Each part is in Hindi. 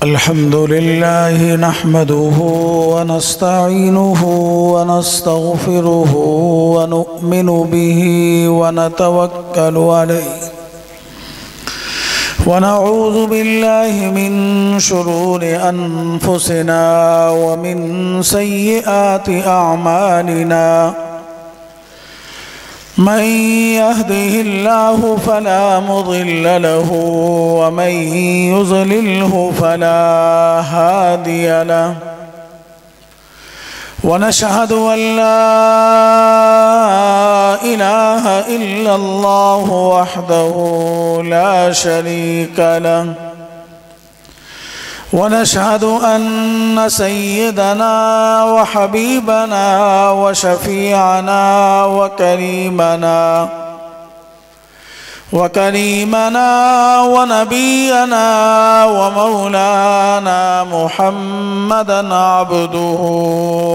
अल्हम्दुलिल्लाह नहमदुहु व नस्तईनुहु व नस्तगफिरुहु व नु'मिनु बिही व नतवक्कलु अलैहि व नऊज़ु बिल्लाहि मिन शुरूरि अनफुसिना व मिन सय्यिआति अअमालिना मन यहदिहिल्लाहु फला मुदिल्ल लहु व मन युज़लिल्हु फला हादिय लहु व नशहदु अन ला इलाहा इल्लल्लाहु वहदहु ला शरीक लहु व नशहदु अन्न सय्यदना व हबीबना व शफीअना व करीमना व नबीना व मौलाना मुहम्मदन अब्दुहु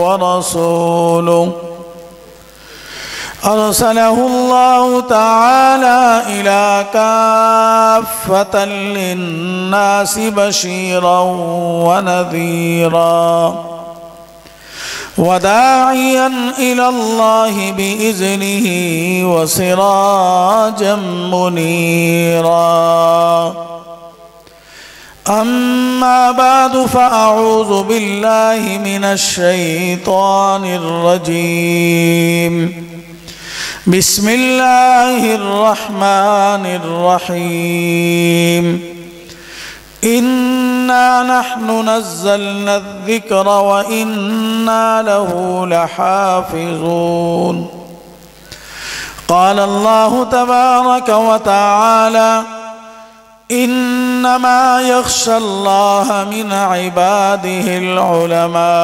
व रसूलुहु अरसलहुल्लाहु तआला इला काफ़्फ़तन लिन्नासि बशीरन व नज़ीरा व दाइयन इलल्लाहि बिइज़्निहि व सिराजम मुनीरा अम्मा बादु फ़अऊज़ु बिल्लाहि मिनश शैतानिर रजीम बिस्मिल्लाहिर रहमानिर रहीम इन्ना नहनु नज़्ज़लना ज़िक्र व इन्ना लहु लहाफ़िज़ून क़ाल अल्लाहु तबारक व तआला इन्नमा यख़्शल्लाह मिन इबादिहिल उलमा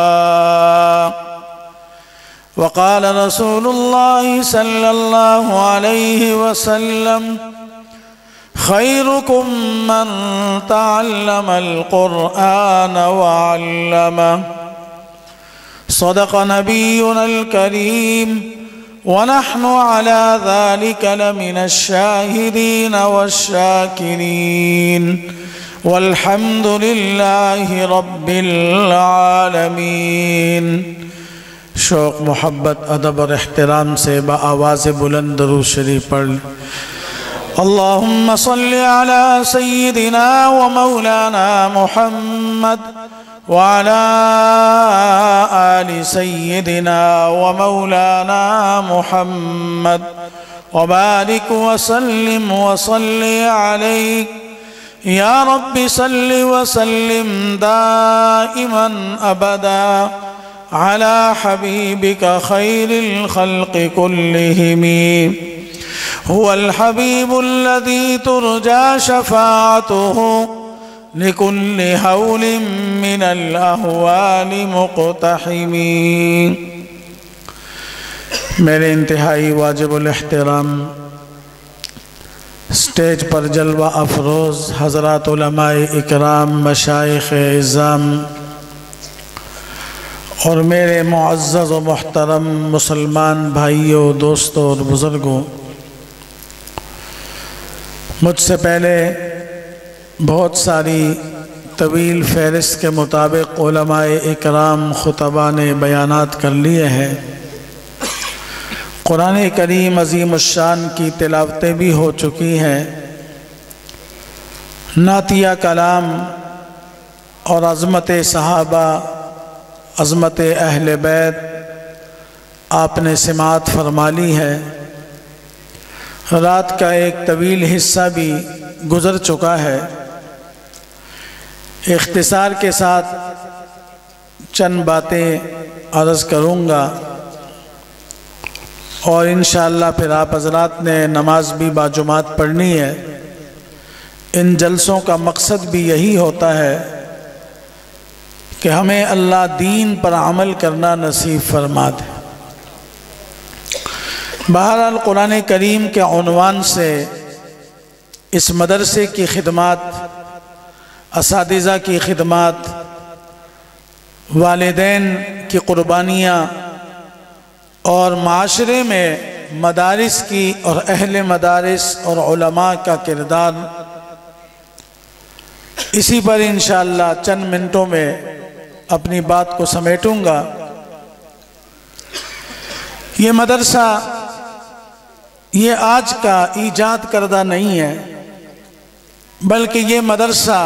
वक़ाल रसूलुल्लाह सल्लल्लाहु अलैहि वसल्लम खैरुकुम मन तअल्लमल कुरआन व अल्लमह सदक़ नबियुनल करीम व नहनु अला ज़ालिका लमिनश शाहिदीन वश्शाकिरीन वल्हम्दुलिल्लाहि रब्बिल आलमीन। शौक़ मोहब्बत अदब और एहतराम से बआवाज़ बुलंद दरूद शरीफ पढ़ अल्लाहुम्मा सल्लि अला सय्यिदिना व मौलाना मुहम्मद व अला आलि सय्यिदिना व मौलाना मुहम्मद व बारिक व सल्लिम व सल्लि अलैहि या रब्बि सल्लि व सल्लिम दाइमन अबदा अला हबीबिका खैरिल खल्क़ि कुल्लिहिम हुवल हबीबुल्लज़ी तुरजा शफ़ाअतुहु लिकुल्लि हौलिन मिनल अहवालि मुक़तहिम। मेरे इंतहाई वाजिबुल एहतराम स्टेज पर जलवा अफरोज़ हज़रात उलमाए इकराम मशाइख़ इज़्ज़ाम और मेरे मुअज़्ज़ज़ व मुहतरम मुसलमान भाइयों, दोस्तों और बुज़ुर्गों, मुझसे पहले बहुत सारी तवील फ़हरिस्त के मुताबिक उलमाए इकराम खुतबा ने बयानात कर लिए हैं। कुरान करीम अज़ीमुश्शान की तिलावतें भी हो चुकी हैं। नातिया कलाम और अज़मत सहाबा, अज़मत अहले बैत आपने समाअत फरमा ली है। रात का एक तवील हिस्सा भी गुज़र चुका है। इख्तिसार के साथ चंद बातें अर्ज़ करूँगा और इंशाअल्लाह फिर आप हज़रात ने नमाज भी बाजुमात पढ़नी है। इन जलसों का मकसद भी यही होता है कि हमें अल्लाह दीन पर अमल करना नसीब फरमा दे। बहरहाल कुरान करीम के उन्वान से इस मदरसे की खिदमत, असातिज़ा की खिदमत, वालिदैन की क़ुरबानियाँ और माशरे में मदारिस की और अहले मदारिस और उलमा का किरदार इसी पर इंशाअल्लाह चंद मिनटों में अपनी बात को समेटूंगा। ये मदरसा ये आज का ईजाद करदा नहीं है, बल्कि ये मदरसा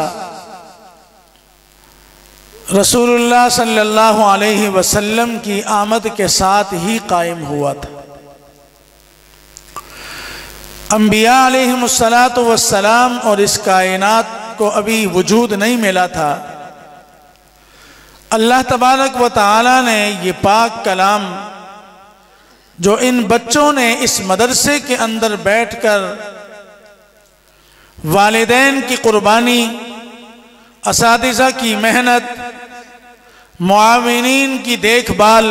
रसूलुल्लाह सल्लल्लाहु अलैहि वसल्लम की आमद के साथ ही कायम हुआ था। अंबिया अलैहिमुस्सलातु वस्सलाम और इस कायनात को अभी वजूद नहीं मिला था। अल्लाह तबारक व तआला ने ये पाक कलाम जो इन बच्चों ने इस मदरसे के अंदर बैठकर वालिदैन की कुर्बानी, असातिज़ा की मेहनत, मुआविनीन की देखभाल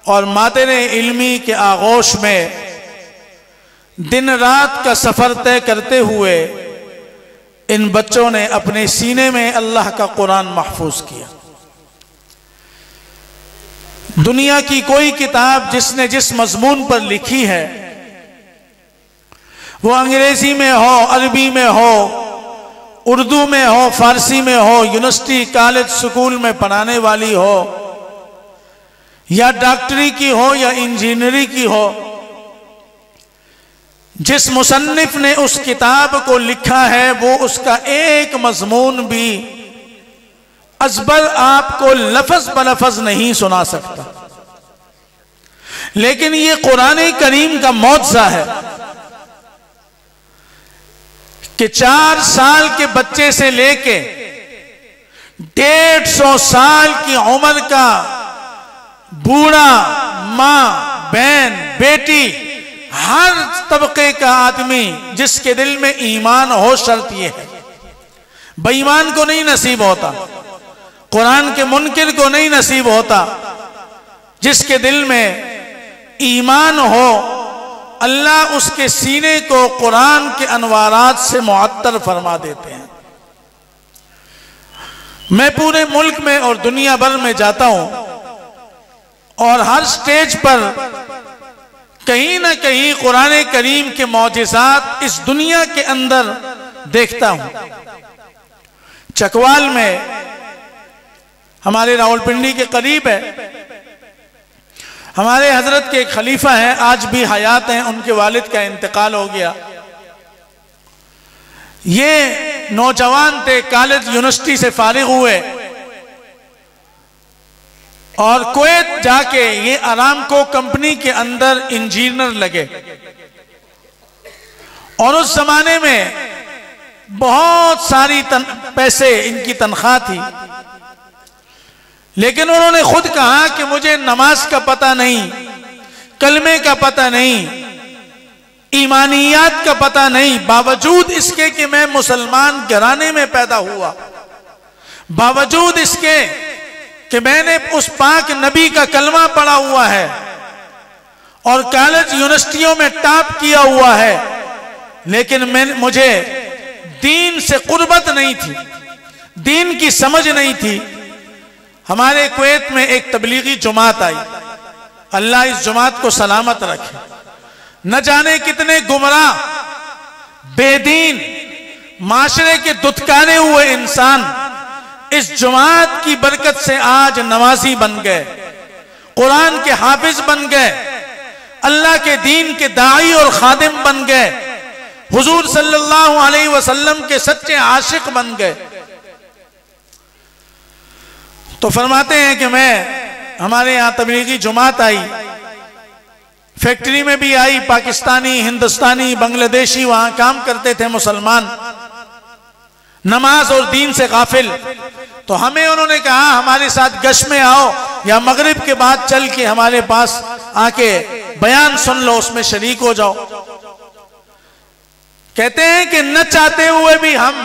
और मातरे इल्मी के आगोश में दिन रात का सफ़र तय करते हुए इन बच्चों ने अपने सीने में अल्लाह का कुरान महफूज किया। दुनिया की कोई किताब जिसने जिस मजमून पर लिखी है, वो अंग्रेजी में हो, अरबी में हो, उर्दू में हो, फारसी में हो, यूनिवर्सिटी कॉलेज स्कूल में पढ़ाने वाली हो, या डॉक्टरी की हो या इंजीनियरिंग की हो, जिस मुसन्निफ ने उस किताब को लिखा है वो उसका एक मजमून भी अजबर आपको लफ्ज बलफ्ज नहीं सुना सकता। लेकिन ये कुरान करीम का मौजज़ा है कि 4 साल के बच्चे से लेके 150 साल की उम्र का बूढ़ा, मां, बहन, बेटी, हर तबके का आदमी जिसके दिल में ईमान हो, शर्त यह है, बेईमान को नहीं नसीब होता, कुरान के मुनकिर को नहीं नसीब होता, जिसके दिल में ईमान हो अल्लाह उसके सीने को कुरान के अनवारात से मुअत्तर फरमा देते हैं। मैं पूरे मुल्क में और दुनिया भर में जाता हूं और हर स्टेज पर कहीं ना कहीं कुरान करीम के मौजिज़ात इस दुनिया के अंदर देखता हूं। चकवाल में हमारे रावलपिंडी के करीब है, हमारे हजरत के एक खलीफा हैं, आज भी हयात हैं, उनके वालिद का इंतकाल हो गया। ये नौजवान थे, कॉलेज यूनिवर्सिटी से फारिग हुए और कुवैत जाके ये अरामको कंपनी के अंदर इंजीनियर लगे। और उस जमाने में बहुत सारी पैसे इनकी तनख्वाह थी, लेकिन उन्होंने खुद कहा कि मुझे नमाज का पता नहीं, कलमे का पता नहीं, ईमानियात का पता नहीं, बावजूद इसके कि मैं मुसलमान घराने में पैदा हुआ, बावजूद इसके कि मैंने उस पाक नबी का कलमा पढ़ा हुआ है और कॉलेज यूनिवर्सिटियों में टॉप किया हुआ है, लेकिन मुझे दीन से कुर्बत नहीं थी, दीन की समझ नहीं थी। हमारे कुवैत में एक तबलीगी जुमात आई, अल्लाह इस जुमात को सलामत रखे। न जाने कितने गुमराह, बेदीन, माशरे के दुत्कारे हुए इंसान इस जुमात की बरकत से आज नमाजी बन गए, कुरान के हाफिज बन गए, अल्लाह के दीन के दाई और खादिम बन गए, हुजूर सल्लल्लाहु अलैहि वसल्लम के सच्चे आशिक बन गए। तो फरमाते हैं कि हमारे यहाँ तबलीगी जुमात आई, फैक्ट्री में भी आई, पाकिस्तानी, हिंदुस्तानी, बांग्लादेशी वहां काम करते थे मुसलमान, नमाज और दीन से गाफिल। तो हमें उन्होंने कहा हमारे साथ गश में आओ या मगरिब के बाद चल के हमारे पास आके बयान सुन लो, उसमें शरीक हो जाओ। कहते हैं कि न चाहते हुए भी हम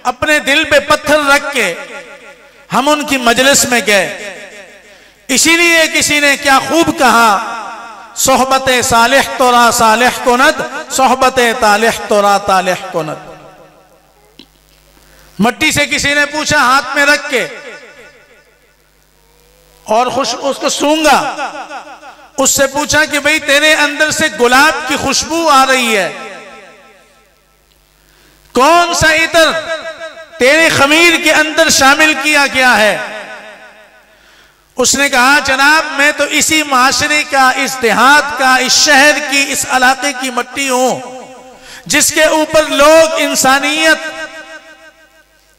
अपने दिल पे पत्थर रख के हम उनकी मजलिस में गए। इसीलिए किसी ने क्या खूब कहा, सोहबत सालिह तोरा सालिह कुनत, सोहबत तालिह तोरा तालिह कुनत। मट्टी से किसी ने पूछा हाथ में रख के और उसको सूंघा, उससे पूछा कि भाई तेरे अंदर से गुलाब की खुशबू आ रही है, कौन सा इतर तेरे खमीर के अंदर शामिल किया गया है। उसने कहा जनाब मैं तो इसी माशरे का, इस देहात का, इस शहर की, इस इलाके की मट्टी हूं जिसके ऊपर लोग इंसानियत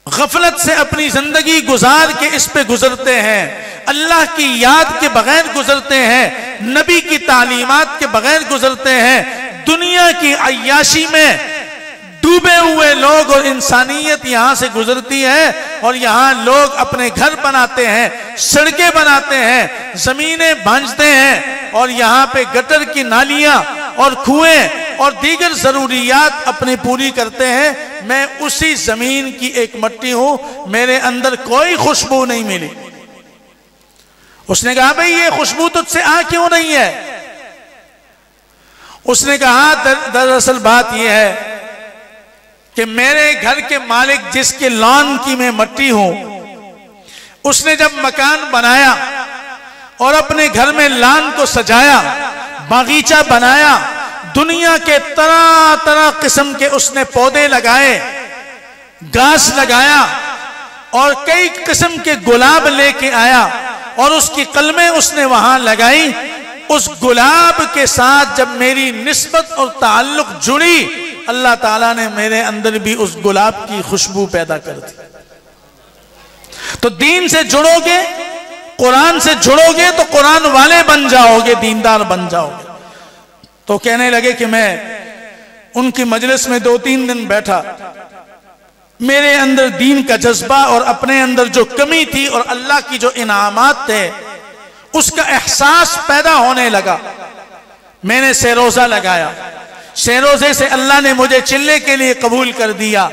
गफलत से अपनी जिंदगी गुजार के इस पे गुजरते हैं, अल्लाह की याद के बगैर गुजरते हैं, नबी की तालीमात के बगैर गुजरते हैं, दुनिया की अय्याशी में डूबे हुए लोग और इंसानियत यहां से गुजरती है। और यहां लोग अपने घर बनाते हैं, सड़कें बनाते हैं, जमीनें बांझते हैं और यहां पे गटर की नालियां और कुएं और दीगर जरूरियात अपनी पूरी करते हैं। मैं उसी जमीन की एक मट्टी हूं, मेरे अंदर कोई खुशबू नहीं मिली। उसने कहा भाई ये खुशबू तुझसे आ क्यों नहीं है? उसने कहा दरअसल बात यह है कि मेरे घर के मालिक जिसके लॉन की मैं मट्टी हूं, उसने जब मकान बनाया और अपने घर में लॉन को सजाया, बागीचा बनाया, दुनिया के तरह तरह किस्म के उसने पौधे लगाए, घास लगाया और कई किस्म के गुलाब लेके आया और उसकी कलमें उसने वहां लगाई। उस गुलाब के साथ जब मेरी निस्बत और ताल्लुक जुड़ी, अल्लाह ताला ने मेरे अंदर भी उस गुलाब की खुशबू पैदा कर दी। तो दीन से जुड़ोगे, कुरान से जुड़ोगे तो कुरान वाले बन जाओगे, दीनदार बन जाओगे। तो कहने लगे कि मैं उनकी मजलिस में 2-3 दिन बैठा, मेरे अंदर दीन का जज्बा और अपने अंदर जो कमी थी और अल्लाह की जो इनामात थे उसका एहसास पैदा होने लगा। मैंने सेरोजा लगाया, सेरोजे से अल्लाह ने मुझे चिल्ले के लिए कबूल कर दिया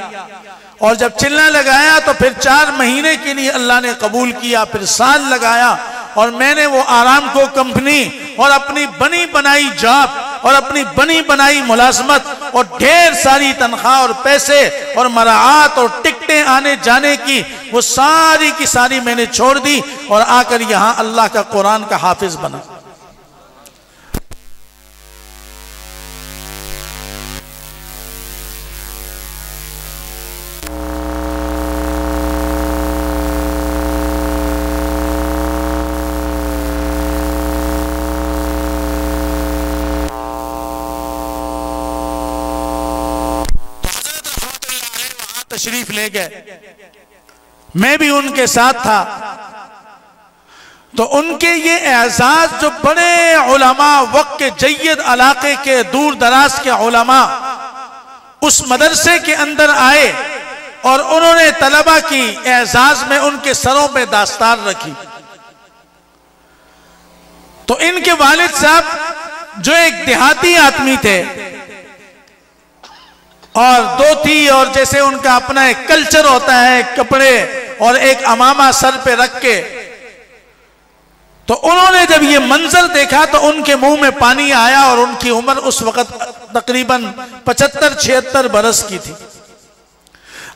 और जब चिल्ला लगाया तो फिर 4 महीने के लिए अल्लाह ने कबूल किया, फिर साल लगाया और मैंने वो आराम को कंपनी और अपनी बनी बनाई जॉब और अपनी बनी बनाई मुलाजमत और ढेर सारी तनख्वाह और पैसे और मराआत और टिकटें आने जाने की वो सारी की सारी मैंने छोड़ दी और आकर यहां अल्लाह का कुरान का हाफिज बना। तशरीफ ले गए, मैं भी उनके साथ था। तो उनके ये एजाज जो बड़े उलमा, वक्त के जय्यद इलाके के, दूर दराज के उलमा उस मदरसे के अंदर आए और उन्होंने तलबा की एजाज में उनके सरों पे दास्तार रखी। तो इनके वालिद साहब जो एक देहाती आदमी थे और धोती और जैसे उनका अपना एक कल्चर होता है, कपड़े और एक अमामा सर पे रख के, तो उन्होंने जब ये मंजर देखा तो उनके मुंह में पानी आया और उनकी उम्र उस वक्त तकरीबन 75-76 बरस की थी।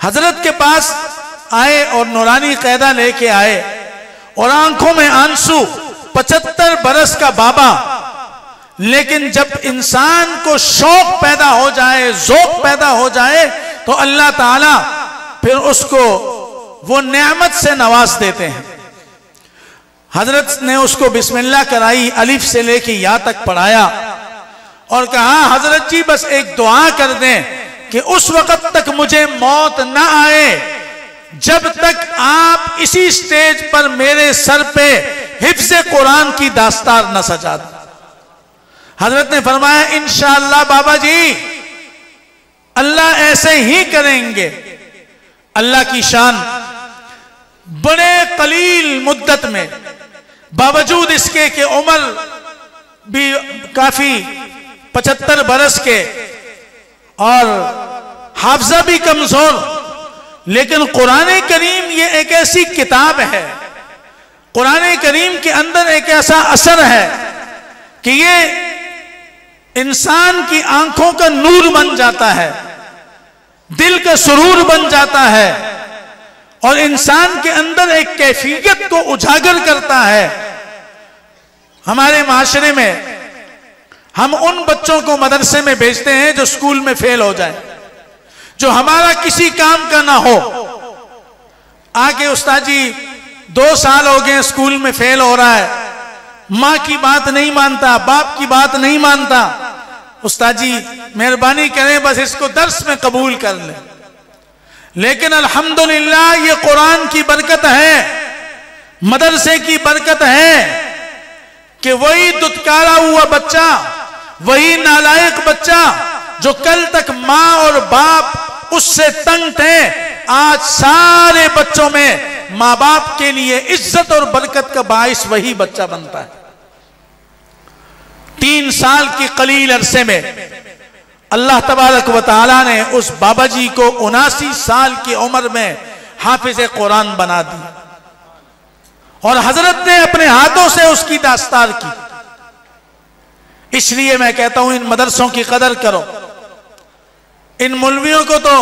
हजरत के पास आए और नूरानी कैदा लेके आए और आंखों में आंसू, 75 बरस का बाबा, लेकिन जब इंसान को शौक पैदा हो जाए, ज़ौक़ पैदा हो जाए तो अल्लाह ताला फिर उसको वो नेमत से नवाज देते हैं। हजरत ने उसको बिस्मिल्लाह कराई, अलिफ से लेके या तक पढ़ाया और कहा हजरत जी बस एक दुआ कर दें कि उस वक्त तक मुझे मौत ना आए जब तक आप इसी स्टेज पर मेरे सर पे हिफ्ज़ कुरान की दास्तार न सजा दें। हजरत ने फरमाया इंशाअल्लाह बाबा जी अल्लाह ऐसे ही करेंगे। अल्लाह की शान, बड़े कलील मुद्दत में, बावजूद इसके कि उम्र भी काफी 75 बरस के और हाफजा भी कमजोर, लेकिन कुरान करीम ये एक ऐसी किताब है, कुरान करीम के अंदर एक ऐसा असर है कि ये इंसान की आंखों का नूर बन जाता है, दिल का सुरूर बन जाता है और इंसान के अंदर एक कैफियत को उजागर करता है। हमारे माशरे में हम उन बच्चों को मदरसे में भेजते हैं जो स्कूल में फेल हो जाए, जो हमारा किसी काम का ना हो, आके उस्ताद जी 2 साल हो गए स्कूल में फेल हो रहा है, माँ की बात नहीं मानता, बाप की बात नहीं मानता। उस्ताद जी मेहरबानी करें, बस इसको दर्स में कबूल कर लें। लेकिन अल्हम्दुलिल्लाह ये कुरान की बरकत है, मदरसे की बरकत है कि वही दुत्कारा हुआ बच्चा, वही नालायक बच्चा जो कल तक माँ और बाप उससे तंग थे, आज सारे बच्चों में माँ बाप के लिए इज्जत और बरकत का बाइस वही बच्चा बनता है। 3 साल की कलील अरसे में अल्लाह तबारक व तआला ने उस बाबा जी को 79 साल की उम्र में हाफिज कुरान बना दी और हजरत ने अपने हाथों से उसकी दास्तार की। इसलिए मैं कहता हूं इन मदरसों की कदर करो। इन मौलवियों को तो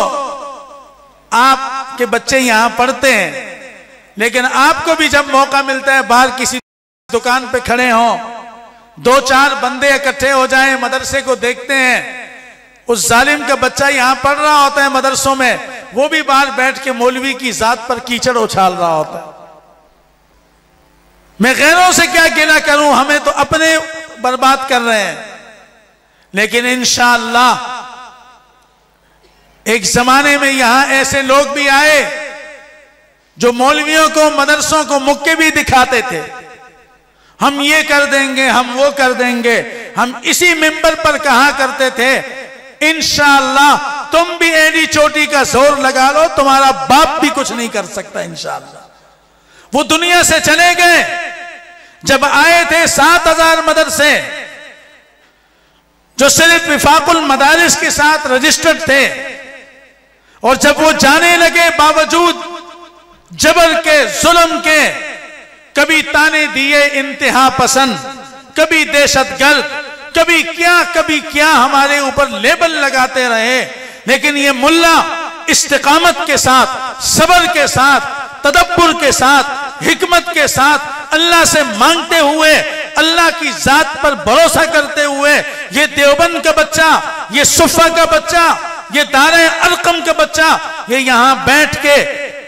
आपके बच्चे यहां पढ़ते हैं, लेकिन आपको भी जब मौका मिलता है बाहर किसी दुकान पे खड़े हों, 2-4 बंदे इकट्ठे हो जाएं, मदरसे को देखते हैं, उस जालिम का बच्चा यहां पढ़ रहा होता है मदरसों में, वो भी बाहर बैठ के मौलवी की जात पर कीचड़ उछाल रहा होता है। मैं गैरों से क्या गिला करूं, हमें तो अपने बर्बाद कर रहे हैं। लेकिन इंशाअल्लाह एक जमाने में यहां ऐसे लोग भी आए जो मौलवियों को, मदरसों को मुक्के भी दिखाते थे, हम ये कर देंगे, हम वो कर देंगे। हम इसी मिंबर पर कहा करते थे इंशाअल्लाह तुम भी एड़ी चोटी का जोर लगा लो, तुम्हारा बाप भी कुछ नहीं कर सकता इंशाअल्लाह। वो दुनिया से चले गए। जब आए थे 7000 मदरसे जो सिर्फ विफाकुल मदारिस के साथ रजिस्टर्ड थे, और जब वो जाने लगे बावजूद जबर के, जुल्म के, कभी ताने दिए इंतहा पसंद, कभी दहशतगर्द, कभी क्या हमारे ऊपर लेबल लगाते रहे, लेकिन ये मुल्ला इस्तिकामत के साथ, सबर के साथ, तदब्बुर के साथ, हिकमत के साथ, अल्लाह से मांगते हुए, अल्लाह की जात पर भरोसा करते हुए, ये देवबंद का बच्चा, ये सुफा का बच्चा, ये दारे अरकम का बच्चा, ये यहां बैठ के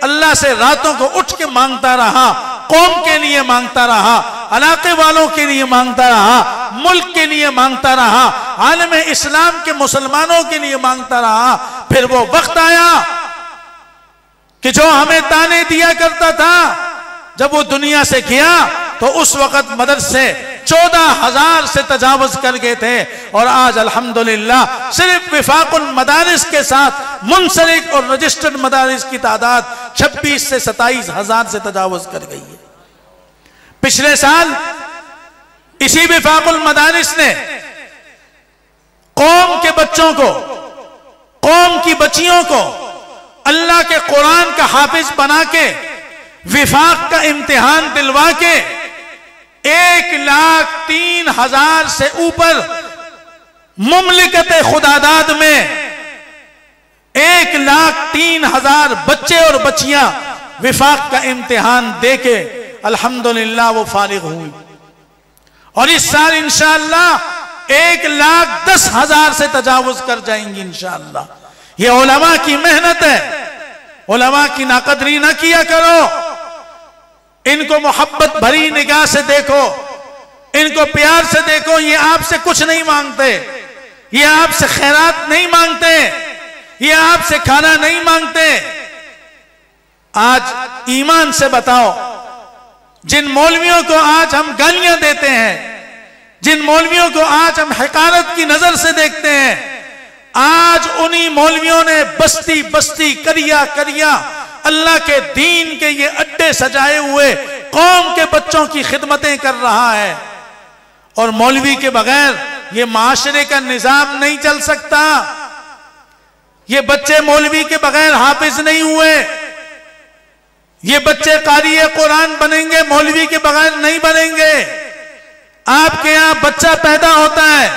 अल्लाह से रातों को उठ के मांगता रहा, कौम के लिए मांगता रहा, इलाके वालों के लिए मांगता रहा, मुल्क के लिए मांगता रहा, आलम इस्लाम के मुसलमानों के लिए मांगता रहा। फिर वो वक्त आया कि जो हमें ताने दिया करता था, जब वो दुनिया से गया तो उस वक्त मदरसे 14,000 से तजावुज कर गए थे, और आज अल्हम्दुलिल्लाह सिर्फ विफाकुल मदारिस के साथ मुनसलिक और रजिस्टर्ड मदारिस की तादाद 26 से 27,000 से तजावुज कर गई है। पिछले साल इसी विफाकुल मदारिस ने कौम के बच्चों को, कौम की बच्चियों को अल्लाह के कुरान का हाफिज बना के, विफाक का इम्तिहान दिलवा के 1,03,000 से ऊपर मुमलिकत खुदादाद में 1,03,000 बच्चे और बच्चियां विफाक का इम्तिहान देके अल्हम्दुलिल्लाह वो फारिग हुई। और इस साल इंशाअल्लाह 1,10,000 से तजावुज कर जाएंगी इंशाअल्लाह। ये उलमा की मेहनत है, उलमा की नाकदरी ना किया करो। इनको मोहब्बत भरी निगाह से देखो, इनको प्यार से देखो। ये आपसे कुछ नहीं मांगते, ये आपसे खैरात नहीं मांगते, ये आपसे खाना नहीं मांगते। आज ईमान से बताओ, जिन मौलवियों को आज हम गालियां देते हैं, जिन मौलवियों को आज हम हकारत की नजर से देखते हैं, आज उन्हीं मौलवियों ने बस्ती बस्ती, करिया करिया अल्लाह के दीन के ये अड्डे सजाए हुए कौम के बच्चों की खिदमतें कर रहा है। और मौलवी के बगैर ये माशरे का निजाम नहीं चल सकता। ये बच्चे मौलवी के बगैर हाफिज नहीं हुए। ये बच्चे कारी कुरान बनेंगे, मौलवी के बगैर नहीं बनेंगे। आपके यहां बच्चा पैदा होता है,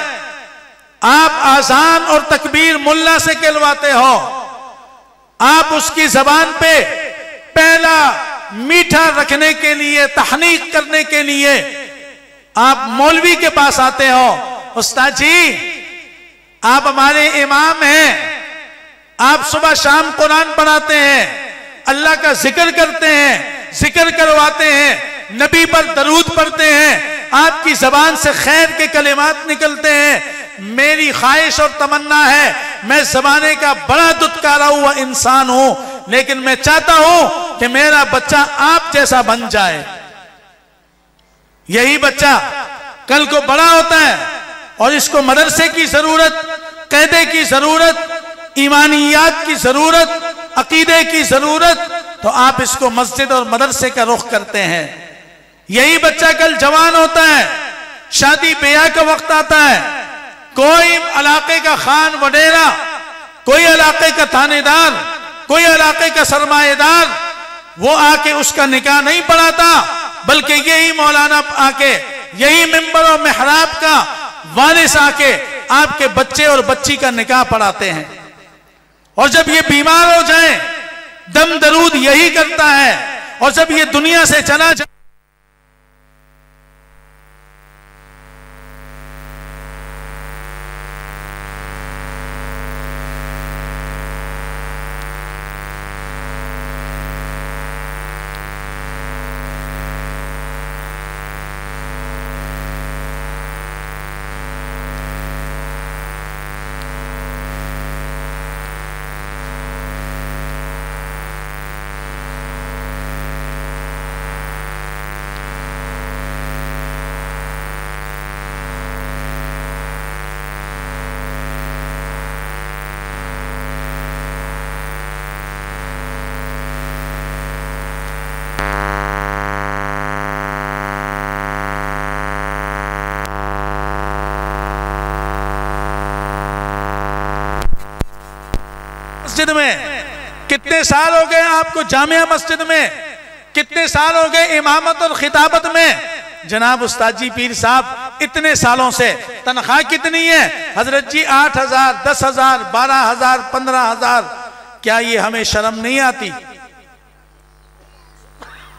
आप आजान और तकबीर मुल्ला से कहलवाते हो, आप उसकी जबान पे पहला मीठा रखने के लिए, तहनीक करने के लिए आप मौलवी के पास आते हो। उस्ताद जी आप हमारे इमाम हैं, आप सुबह शाम कुरान पढ़ाते हैं, अल्लाह का जिक्र करते हैं, जिक्र करवाते हैं, नबी पर दरूद पढ़ते हैं, आपकी जबान से खैर के कलिमात निकलते हैं। मेरी ख्वाहिश और तमन्ना है, मैं जमाने का बड़ा दुत्कारा हुआ इंसान हूं, लेकिन मैं चाहता हूं कि मेरा बच्चा आप जैसा बन जाए। यही बच्चा कल को बड़ा होता है और इसको मदरसे की जरूरत, क़ायदे की जरूरत, ईमानियात की जरूरत, अकीदे की जरूरत, तो आप इसको मस्जिद और मदरसे का रुख करते हैं। यही बच्चा कल जवान होता है, शादी ब्याह का वक्त आता है, कोई इलाके का खान वडेरा, कोई इलाके का थानेदार, कोई इलाके का सरमाएदार वो आके उसका निकाह नहीं पढ़ाता, बल्कि यही मौलाना आके, यही मिंबर और मेहराब का वारिस आके आपके बच्चे और बच्ची का निकाह पढ़ाते हैं। और जब ये बीमार हो जाए, दम दरूद यही करता है, और जब ये दुनिया से चला जाए, मस्जिद में कितने साल हो गए आपको, जामिया मस्जिद में कितने साल हो गए, इमामत और खिताबत में। जनाब उस्ताद जी पीर साहब इतने सालों से तनख्वाह कितनी है? हजरत जी 8,000, 10,000, 12,000, 15,000। क्या ये हमें शर्म नहीं आती?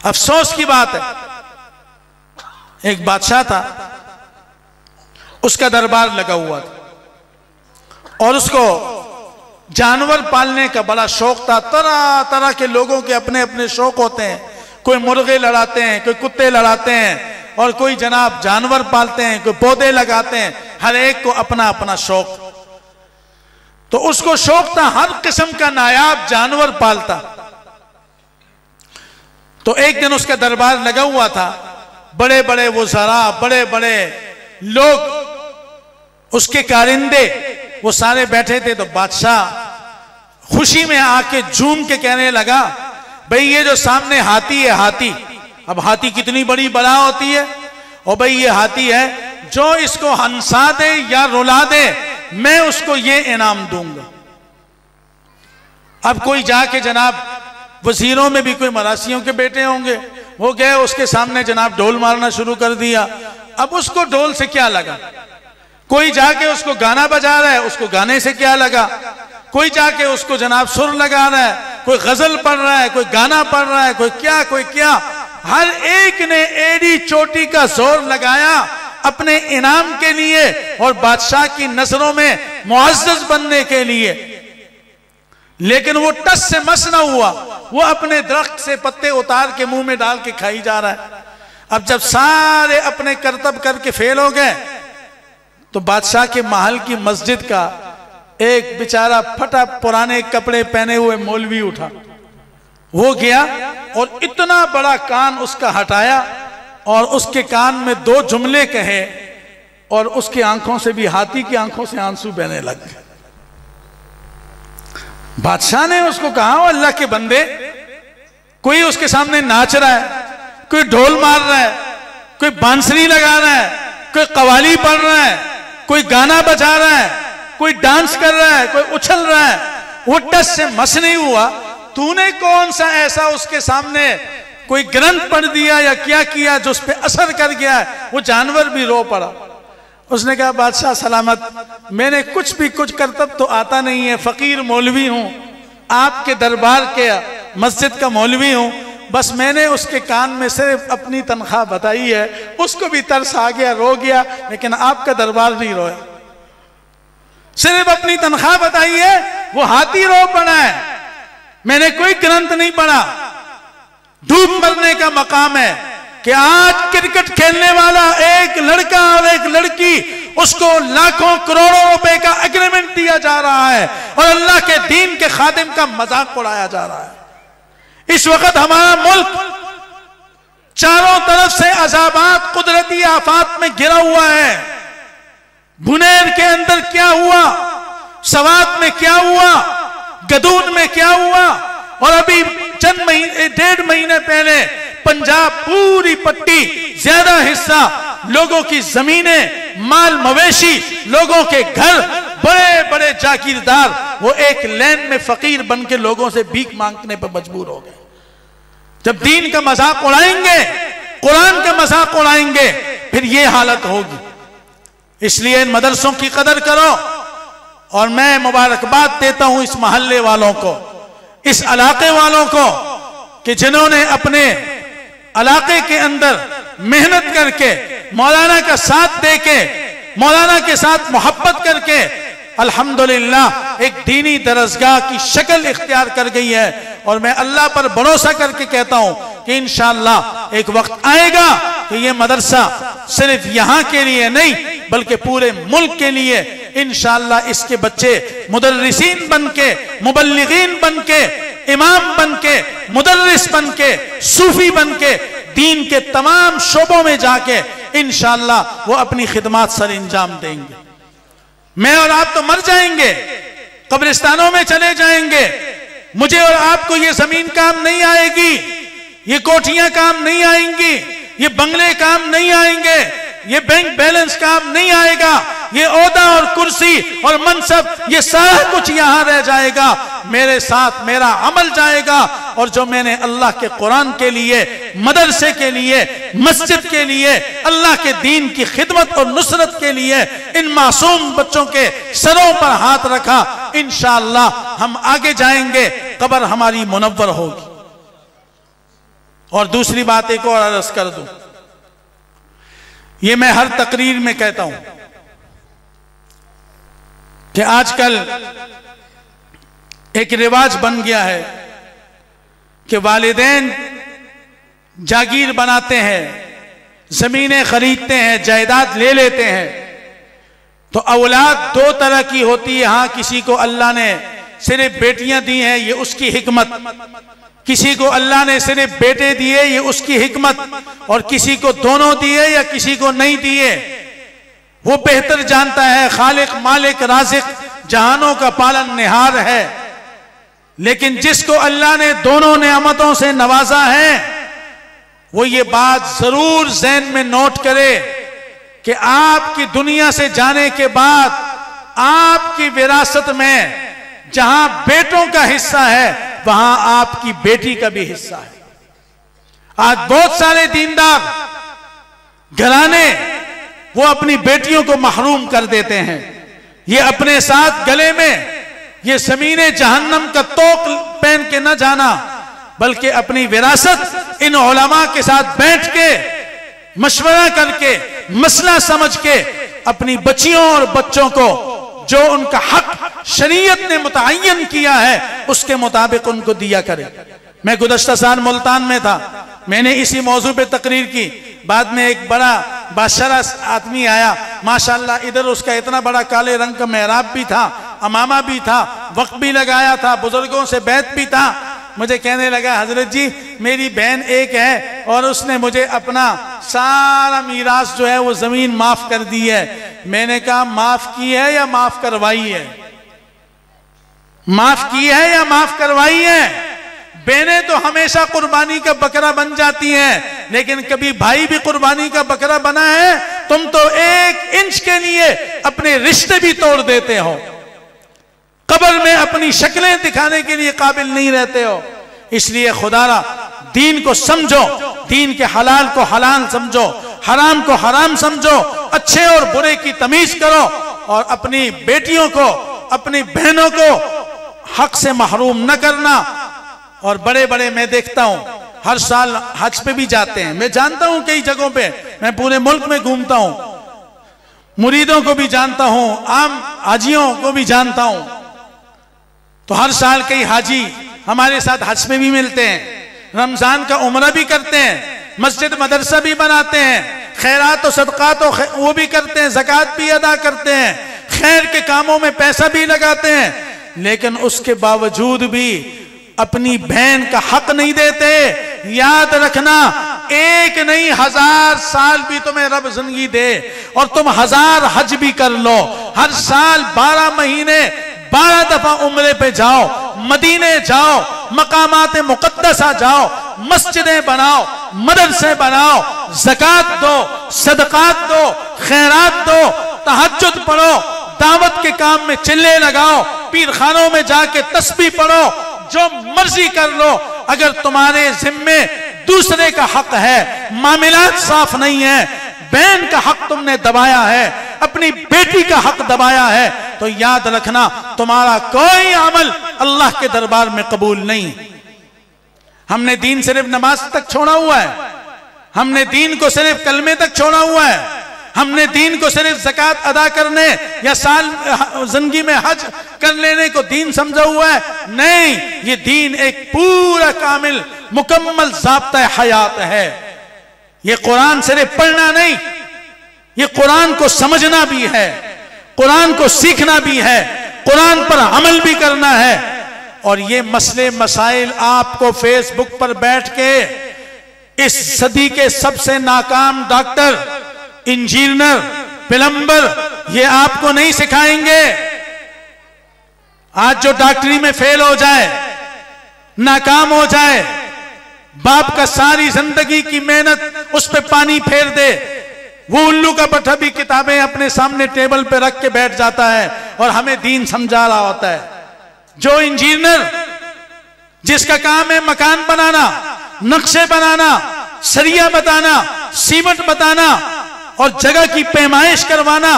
अफसोस की बात है। एक बादशाह था, उसका दरबार लगा हुआ था और उसको जानवर पालने का बड़ा शौक था। तरह तरह के लोगों के अपने अपने शौक होते हैं। कोई मुर्गे लड़ाते हैं, कोई कुत्ते लड़ाते हैं, और कोई जनाब जानवर पालते हैं, कोई पौधे लगाते हैं। हर एक को अपना अपना शौक। तो उसको शौक था हर किस्म का नायाब जानवर पालता। तो एक दिन उसका दरबार लगा हुआ था, बड़े बड़े वज़रा, बड़े बड़े लोग, उसके कारिंदे, वो सारे बैठे थे। तो बादशाह खुशी में आके झूम के कहने लगा, भाई ये जो सामने हाथी है, हाथी, अब हाथी कितनी बड़ी बड़ा होती है, और भाई ये हाथी है, जो इसको हंसा दे या रुला दे मैं उसको ये इनाम दूंगा। अब कोई जाके जनाब वजीरों में भी कोई मरासियों के बेटे होंगे, वो गए उसके सामने जनाब ढोल मारना शुरू कर दिया। अब उसको ढोल से क्या लगा? कोई जाके उसको गाना बजा रहा है, उसको गाने से क्या लगा? कोई जाके उसको जनाब सुर लगा रहा है, कोई गजल पढ़ रहा है, कोई गाना पढ़ रहा है, कोई क्या कोई क्या। हर एक ने एड़ी चोटी का जोर लगाया अपने इनाम के लिए और बादशाह की नजरों में मुअज़्ज़ज़ बनने के लिए। लेकिन वो टस से मस न हुआ, वो अपने दरख्त से पत्ते उतार के मुंह में डाल के खाई जा रहा है। अब जब सारे अपने करतब करके फेल हो गए, तो बादशाह के महल की मस्जिद का एक बेचारा फटा पुराने कपड़े पहने हुए मौलवी उठा। वो गया और इतना बड़ा कान उसका हटाया और उसके कान में 2 जुमले कहे, और उसकी आंखों से भी हाथी की आंखों से आंसू बहने लग गए। बादशाह ने उसको कहा, अल्लाह के बंदे, कोई उसके सामने नाच रहा है, कोई ढोल मार रहा है, कोई बांसुरी लगा रहा है, कोई कवाली पढ़ रहा है, कोई गाना बजा रहा है, कोई डांस कर रहा है, कोई उछल रहा है, वो टस से मस नहीं हुआ। तूने कौन सा ऐसा उसके सामने कोई ग्रंथ पढ़ दिया या क्या किया जो उस पर असर कर गया है? वो जानवर भी रो पड़ा। उसने कहा, बादशाह सलामत, मैंने कुछ करतब तो आता नहीं है, फकीर मौलवी हूं, आपके दरबार के मस्जिद का मौलवी हूं, बस मैंने उसके कान में सिर्फ अपनी तनख्वाह बताई है, उसको भी तरस आ गया, रो गया, लेकिन आपका दरबार नहीं रोया। सिर्फ अपनी तनख्वाह बताई है, वो हाथी रो पड़ा है। मैंने कोई ग्रंथ नहीं पढ़ा। डूब मरने का मकाम है कि आज क्रिकेट खेलने वाला एक लड़का और एक लड़की, उसको लाखों करोड़ों रुपए का एग्रीमेंट दिया जा रहा है और अल्लाह के दीन के खादिम का मजाक उड़ाया जा रहा है। इस वक्त हमारा मुल्क चारों तरफ से अजाबात, कुदरती आफात में घिरा हुआ है। बुनेर के अंदर क्या हुआ, सवात में क्या हुआ, गदून में क्या हुआ, और अभी चंद महीने, 1.5 महीने पहले पंजाब पूरी पट्टी, ज्यादा हिस्सा लोगों की जमीनें, माल मवेशी, लोगों के घर, बड़े बड़े जागीरदार, वो एक लैन में फकीर बन के लोगों से भीख मांगने पर मजबूर हो गए। जब दीन का मजाक उड़ाएंगे, कुरान का मजाक उड़ाएंगे, फिर ये हालत होगी। इसलिए इन मदरसों की कदर करो। और मैं मुबारकबाद देता हूं इस मोहल्ले वालों को, इस इलाके वालों को, कि जिन्होंने अपने इलाके के अंदर मेहनत करके, मौलाना का साथ देके, मौलाना के साथ मोहब्बत करके अल्हम्दुलिल्लाह एक दीनी दरसगाह की शक्ल इख्तियार कर गई है। और मैं अल्लाह पर भरोसा करके कहता हूं कि इंशाअल्लाह एक वक्त आएगा कि ये मदरसा सिर्फ यहां के लिए नहीं बल्कि पूरे मुल्क के लिए इंशाअल्लाह इसके बच्चे मुदर्रिसीन बन के, मुबल्लिगीन बन के, इमाम बन के, मुदर्रिस बन के, सूफी बन के, दीन के तमाम शोबों में जाके इंशाअल्लाह वो अपनी खिदमत सर अंजाम देंगे। मैं और आप तो मर जाएंगे, कब्रिस्तानों में चले जाएंगे। मुझे और आपको ये जमीन काम नहीं आएगी, ये कोठियां काम नहीं आएंगी, ये बंगले काम नहीं आएंगे, ये बैंक बैलेंस काम नहीं आएगा, ये ओहदा और कुर्सी और मनसब, ये सारा कुछ यहां रह जाएगा। मेरे साथ मेरा अमल जाएगा। और जो मैंने अल्लाह के कुरान के लिए, मदरसे के लिए, मस्जिद के लिए, अल्लाह के दीन की खिदमत और नुसरत के लिए इन मासूम बच्चों के सरों पर हाथ रखा, इंशाअल्लाह हम आगे जाएंगे, कब्र हमारी मुनव्वर होगी। और दूसरी बात एक और अर्ज कर दूं, ये मैं हर तकरीर में कहता हूं कि आजकल एक रिवाज बन गया है कि वालिदैन जागीर बनाते हैं, जमीनें खरीदते हैं, जायदाद ले लेते हैं। तो औलाद 2 तरह की होती है। हाँ, किसी को अल्लाह ने सिर्फ बेटियां दी हैं, ये उसकी हिकमत। किसी को अल्लाह ने सिर्फ बेटे दिए, ये उसकी हिकमत। और किसी को दोनों दिए या किसी को नहीं दिए, वो बेहतर जानता है। खालिक, मालिक, राज़िक, जहानों का पालन निहार है। लेकिन जिसको अल्लाह ने दोनों नेमतों से नवाजा है, वो ये बात जरूर ज़हन में नोट करे कि आपकी दुनिया से जाने के बाद आपकी विरासत में जहां बेटों का हिस्सा है, वहां आपकी बेटी का भी हिस्सा है। आज बहुत सारे दीनदार घराने वो अपनी बेटियों को महरूम कर देते हैं। ये अपने साथ गले में ये ज़मीने जहन्नम का तोक पहन के न जाना, बल्कि अपनी विरासत इन उलमा के साथ बैठ के मशवरा करके, मसला समझ के अपनी बच्चियों और बच्चों को जो उनका हक शरीयत ने मुतय्यन किया है उसके मुताबिक उनको दिया करे। मैं गुज़श्ता साल मुल्तान में था, मैंने इसी मौजू पे तकरीर की। बाद में एक बड़ा बादशाह आदमी आया, माशाल्लाह, इधर उसका इतना बड़ा काले रंग का मेहराब भी था, अमामा भी था, वक्त भी लगाया था, बुजुर्गों से बैत भी था। मुझे कहने लगा, हजरत जी मेरी बहन एक है और उसने मुझे अपना सारा मीरास जो है वो जमीन माफ कर दी है। मैंने कहा माफ की है या माफ करवाई है? माफ की है या माफ करवाई है? बहनें तो हमेशा कुर्बानी का बकरा बन जाती हैं, लेकिन कभी भाई भी कुर्बानी का बकरा बना है? तुम तो 1 इंच के लिए अपने रिश्ते भी तोड़ देते हो, कब्र में अपनी शक्लें दिखाने के लिए काबिल नहीं रहते हो। इसलिए खुदारा दीन को समझो, दीन के हलाल को हलाल समझो, हराम को हराम समझो, अच्छे और बुरे की तमीज करो और अपनी बेटियों को, अपनी बहनों को हक से महरूम न करना। और बड़े बड़े मैं देखता हूं हर साल हज पे भी जाते हैं, मैं जानता हूं कई जगहों पे, मैं पूरे मुल्क में घूमता हूं, मुरीदों को भी जानता हूं, आम हाजियों को भी जानता हूं। तो हर साल कई हाजी हमारे साथ हज में भी मिलते हैं, रमजान का उम्रा भी करते हैं, मस्जिद मदरसा भी बनाते हैं, खैरात और सदकात वो भी करते हैं, ज़कात भी अदा करते हैं, खैर के कामों में पैसा भी लगाते हैं, लेकिन उसके बावजूद भी अपनी बहन का हक नहीं देते। याद रखना, एक नहीं 1000 साल भी तुम्हें रब जिंदगी दे और तुम 1000 हज भी कर लो, हर साल 12 महीने 12 दफा उम्रे पे जाओ, मदीने जाओ, मकामात मुकद्दसा जाओ, मस्जिदें बनाओ, मदरसे बनाओ, ज़कात दो, सदकात दो, खैरात दो, तहज्जुद पढ़ो, दावत के काम में चिल्ले लगाओ, पीर खानों में जाके तस्बीह पढ़ो, जो मर्जी कर लो। अगर तुम्हारे जिम्मे दूसरे का हक है, मामलात साफ नहीं है, बहन का हक तुमने दबाया है, अपनी बेटी का हक दबाया है, तो याद रखना तुम्हारा कोई अमल अल्लाह के दरबार में कबूल नहीं। हमने दीन सिर्फ नमाज तक छोड़ा हुआ है, हमने दीन को सिर्फ कलमे तक छोड़ा हुआ है, हमने दीन को सिर्फ ज़कात अदा करने या साल जिंदगी में हज कर लेने को दीन समझा हुआ है। नहीं, ये दीन एक पूरा कामिल मुकम्मल ज़ाब्ता हयात है। ये कुरान सिर्फ पढ़ना नहीं, ये कुरान को समझना भी है, कुरान को सीखना भी है, कुरान पर अमल भी करना है। और ये मसले मसाइल आपको फेसबुक पर बैठ के इस सदी के सबसे नाकाम डॉक्टर, इंजीनियर, प्लम्बर ये आपको नहीं सिखाएंगे। आज जो डॉक्टरी में फेल हो जाए, नाकाम हो जाए, बाप का सारी जिंदगी की मेहनत उस पे पानी फेर दे, वो उल्लू का पट्टा भी किताबें अपने सामने टेबल पे रख के बैठ जाता है और हमें दीन समझा रहा होता है। जो इंजीनियर जिसका काम है मकान बनाना, नक्शे बनाना, सरिया बताना, सीमेंट बताना और जगह की पैमाइश करवाना,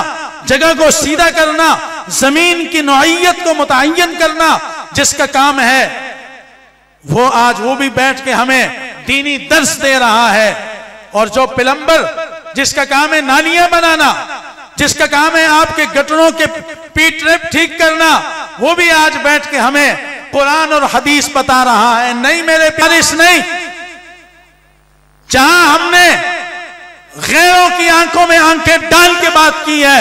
जगह को सीधा करना, जमीन की नौइयत को मुतय्यन करना जिसका काम है, वो आज वो भी बैठ के हमें दीनी दर्स दे रहा है। और जो प्लम्बर जिसका काम है नालियां बनाना, जिसका काम है आपके गटरों के पीट रेप ठीक करना, वो भी आज बैठ के हमें कुरान और हदीस बता रहा है। नहीं मेरे प्यारे, नहीं, जहां हमने गैरों की आंखों में आंखें डाल के बात की है,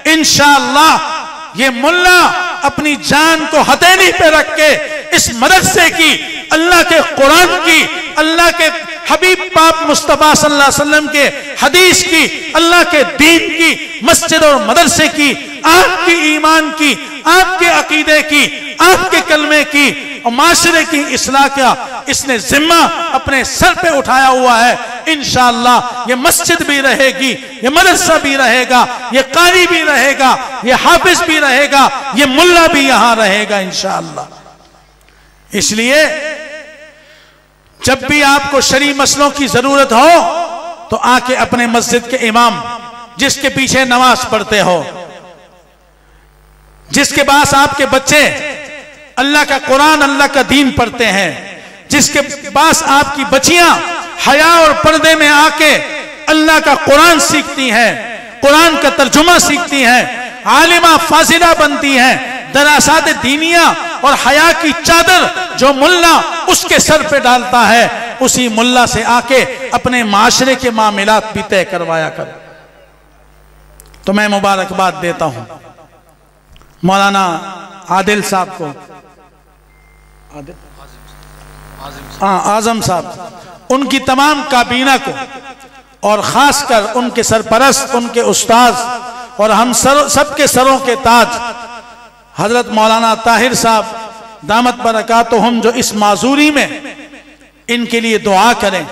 इंशाअल्लाह ये मुल्ला अपनी जान को हथेली पे रख के इस मदरसे की, अल्लाह के कुरान की, अल्लाह के हबीब पाक मुस्तफा सल्लल्लाहु अलैहि वसल्लम के हदीस की, अल्लाह के दीन की, मस्जिद और मदरसे की, आपकी ईमान की, आपके अकीदे की, आपके कलमे की और माशरे की इस्लाह का इसने जिम्मा अपने सर पे उठाया हुआ है। इंशाअल्लाह ये मस्जिद भी रहेगी, ये मदरसा भी रहेगा, ये कारी भी रहेगा, ये हाफिज भी रहेगा, ये मुल्ला भी यहां रहेगा इंशाअल्लाह। इसलिए जब भी आपको शरई मसलों की जरूरत हो तो आके अपने मस्जिद के इमाम, जिसके पीछे नमाज पढ़ते हो, जिसके पास आपके बच्चे अल्लाह का कुरान, अल्लाह का दीन पढ़ते हैं, जिसके पास आपकी बच्चियां हया और पर्दे में आके अल्लाह का कुरान सीखती हैं, कुरान का तर्जुमा सीखती हैं, आलिमा फाजिला बनती हैं, दरासात दीनिया और हया की चादर जो मुल्ला उसके सर पे डालता है, उसी मुल्ला से आके अपने माशरे के मामलात भी तय करवाया कर। तो मैं मुबारकबाद देता हूं मौलाना आदिल साहब को, आजम साहब, उनकी तमाम काबीना को और खासकर उनके सरपरस्त, उनके उस्ताद और हम सबके सरों के ताज हजरत मौलाना ताहिर साहब दामत बरकातुहुम, जो इस माजूरी में इनके लिए दुआ करें,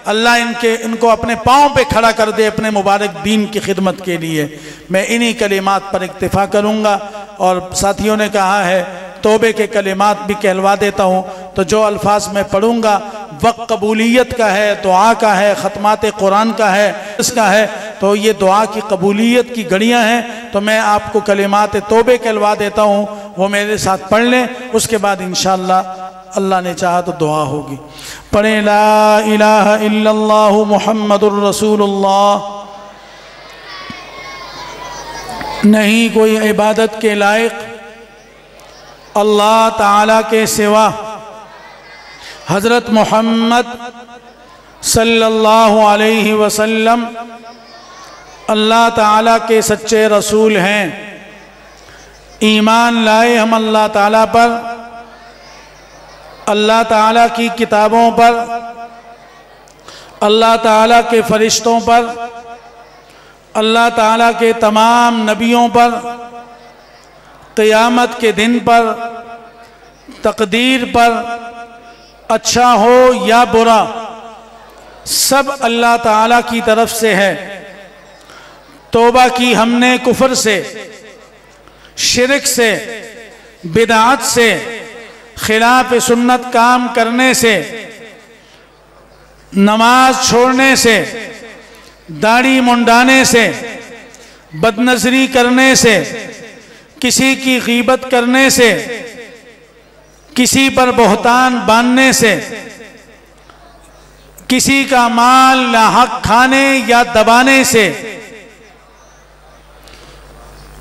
अल्लाह इनको अपने पाँव पे खड़ा कर दे अपने मुबारक दीन की खिदमत के लिए। मैं इन्हीं कलिमात पर इक्तिफा करूँगा और साथियों ने कहा है तौबे के कलिमात भी कहलवा देता हूँ। तो जो अल्फाज मैं पढ़ूँगा वक्त कबूलियत का है, दुआ का है, ख़त्मात कुरान का है, इसका है, तो ये दुआ की कबूलियत की घड़ियाँ हैं। तो मैं आपको कलिमात तौबे कहलवा देता हूँ, वो मेरे साथ पढ़ लें, उसके बाद इंशाअल्लाह अल्लाह ने चाहा तो दुआ होगी। पढ़े ला इलाहा इल्लल्लाहु मुहम्मदुर रसूलुल्लाह, नहीं कोई इबादत के लायक अल्लाह ताला के सिवा, हज़रत मोहम्मद सल्लल्लाहु अलैहि वसल्लम अल्लाह ताला के सच्चे रसूल हैं। ईमान लाए हम अल्लाह ताला पर, अल्लाह ताला की किताबों पर, अल्लाह ताला के फरिश्तों पर, अल्लाह ताला के तमाम नबियों पर, क़यामत के दिन पर, तकदीर पर, अच्छा हो या बुरा सब अल्लाह ताला की तरफ से है। तौबा की हमने कुफ्र से, शिरक से, बिदअत से, खिलाफ सुन्नत काम करने से, नमाज छोड़ने से, दाढ़ी मुंडाने से, बदनजरी करने से, किसी की गीबत करने से, किसी पर बहतान बांधने से, किसी का माल नाहक खाने या दबाने से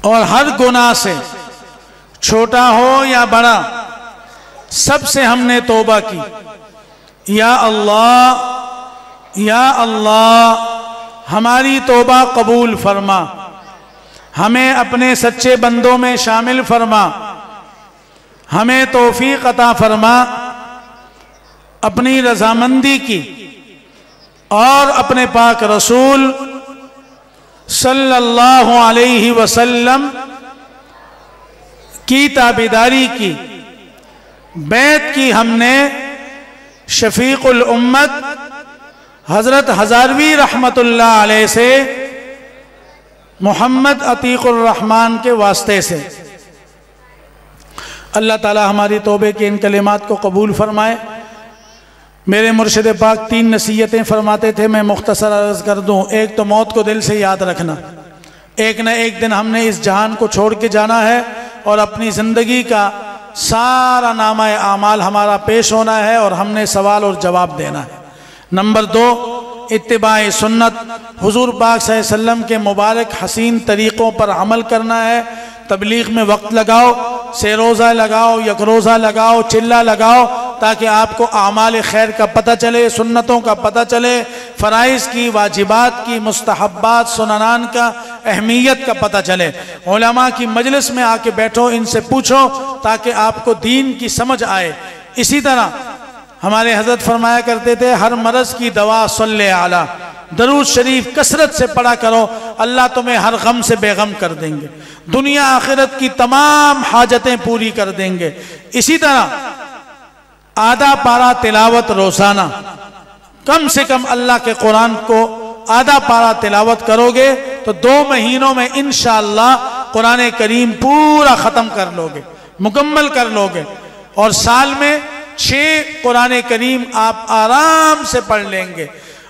और हर गुनाह से, छोटा हो या बड़ा, सबसे हमने तौबा की। या अल्लाह हमारी तौबा कबूल फरमा, हमें अपने सच्चे बंदों में शामिल फरमा, हमें तौफीक अता फरमा अपनी रजामंदी की और अपने पाक रसूल सल्लल्लाहु अलैहि वसल्लम की ताबेदारी की। बैत की हमने शफीकुल उम्मत हज़रत हज़ारवी रहमतुल्लाह अलैह से, मोहम्मद अतीकुर रहमान के वास्ते से। अल्लाह ताला हमारी तौबे के इन कलिमात को कबूल फरमाए। मेरे मुर्शिद पाक 3 नसीहतें फरमाते थे, मैं मुख्तसर अर्ज़ कर दूं। एक तो मौत को दिल से याद रखना, एक न एक दिन हमने इस जहान को छोड़ के जाना है और अपनी ज़िंदगी का सारा नामा आमाल हमारा पेश होना है और हमने सवाल और जवाब देना है। नंबर 2, इत्तिबाए सुन्नत, हुजूर पाक सल्लल्लाहु अलैहि वसल्लम के मुबारक हसीन तरीक़ों पर अमल करना है। तबलीग में वक्त लगाओ, से रोज़ा लगाओ, यक रोज़ा लगाओ, चिल्ला लगाओ, ताकि आपको आमाल खैर का पता चले, सुन्नतों का पता चले, फ़राइज़ की, वाजिबात की, मुस्तहब्बात, सुननान का, अहमियत का पता चले। उलमा की मजलिस में आके बैठो, इनसे पूछो ताकि आपको दीन की समझ आए। इसी तरह हमारे हज़रत फरमाया करते थे, हर मरज़ की दवा सल्ले आला, दरूद शरीफ कसरत से पढ़ा करो, अल्लाह तुम्हें हर गम से बेगम कर देंगे, दुनिया आखिरत की तमाम हाजतें पूरी कर देंगे। इसी तरह आधा पारा तिलावत रोजाना, कम से कम अल्लाह के कुरान को आधा पारा तिलावत करोगे तो 2 महीनों में इंशाअल्लाह कुरान करीम पूरा ख़त्म कर लोगे, मुकम्मल कर लोगे और साल में 6 कुरान करीम आप आराम से पढ़ लेंगे।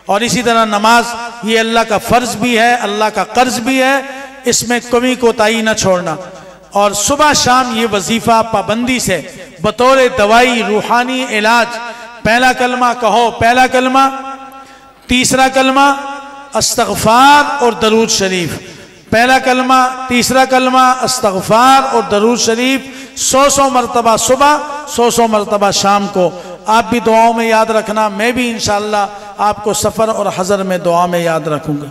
और इसी तरह नमाज, ये अल्लाह का फ़र्ज भी है, अल्लाह का कर्ज भी है, इसमें कमी कोताही न छोड़ना। और सुबह शाम ये वजीफ़ा पाबंदी से बतौर दवाई, रूहानी इलाज, पहला कलमा कहो, पहला कलमा, तीसरा कलमा अस्तग़फ़ार और दरूद शरीफ, पहला कलमा, तीसरा कलमा अस्तग़फ़ार और दरूद शरीफ 100 मरतबा सुबह, 100 मरतबा शाम को। आप भी दुआओं में याद रखना, मैं भी इंशाअल्लाह आपको सफ़र और हज़र में दुआ में याद रखूँगा।